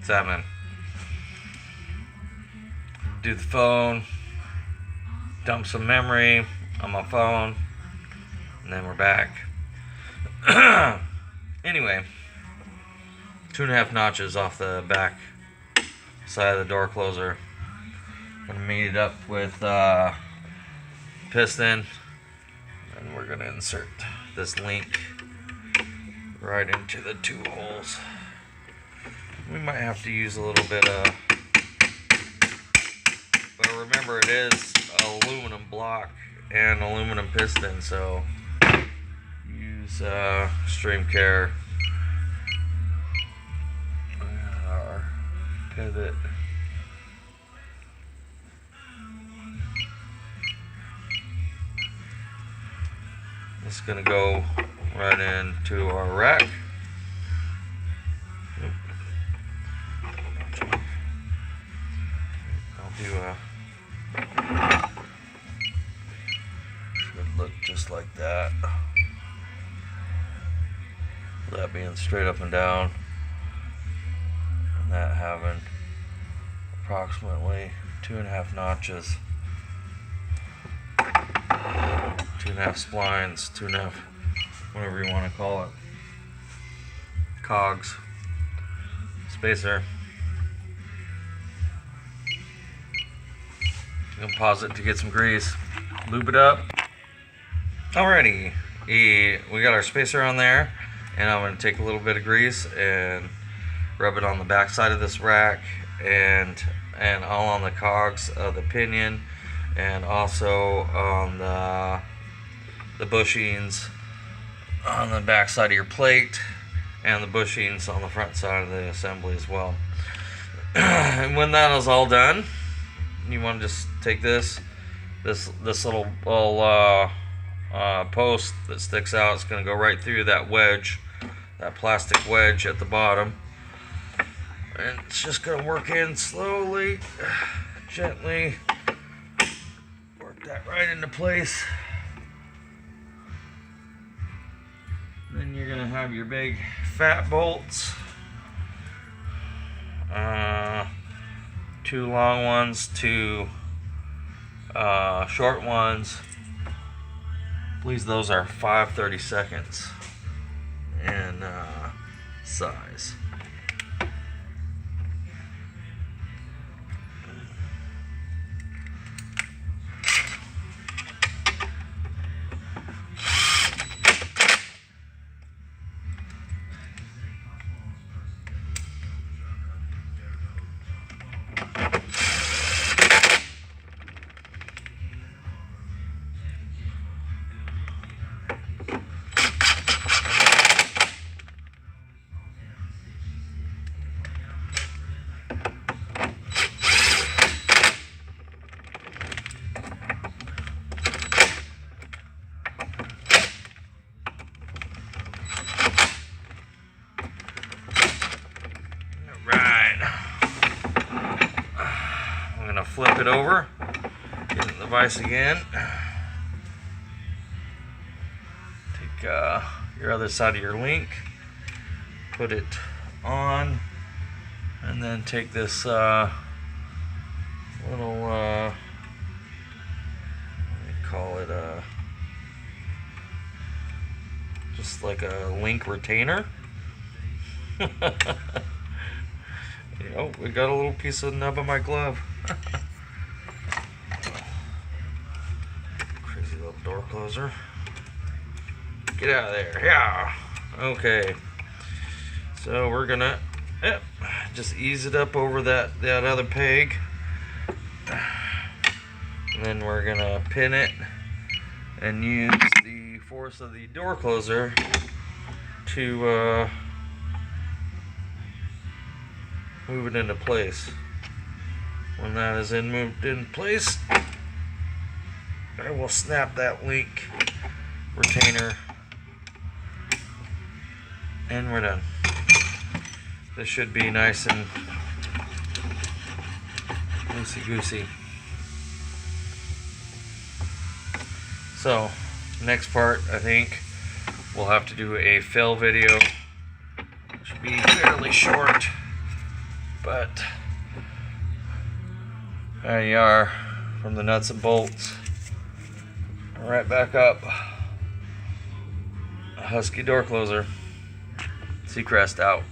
7. Do the phone, dump some memory on my phone, and then we're back. Anyway, 2.5 notches off the back side of the door closer. I'm gonna meet it up with piston, and we're gonna insert this link right into the 2 holes. We might have to use a little bit of, but remember it is aluminum block and aluminum piston, so use extreme care. Our pivot. It's gonna go right into our rack. I'll do should look just like that. That being straight up and down, and that having approximately 2.5 notches. 2.5 splines, 2.5, whatever you want to call it. Cogs, spacer. You can pause it to get some grease, lube it up. Alrighty, we got our spacer on there, and I'm going to take a little bit of grease and rub it on the back side of this rack and all on the cogs of the pinion, and also on the bushings on the back side of your plate, and the bushings on the front side of the assembly as well. And when that is all done, you want to just take this little post that sticks out. It's going to go right through that wedge, that plastic wedge at the bottom, and it's just going to work in slowly, gently, work that right into place. Then you're going to have your big fat bolts, 2 long ones, 2 short ones. Please, those are 5/32 in size. Flip it over, get in the vise again, take your other side of your link, put it on, and then take this little, what do you call it, just like a link retainer. Oh, we got a little piece of nub of my glove. Crazy little door closer. Get out of there. Yeah. Okay. So we're gonna just ease it up over that other peg, and then we're gonna pin it and use the force of the door closer to move it into place. When that is moved in place, I will snap that link retainer, and we're done. This should be nice and loosey-goosey. So, next part, I think we'll have to do a fill video. It should be fairly short. But there you are, from the nuts and bolts right back up. A Husky door closer. Seacrest out.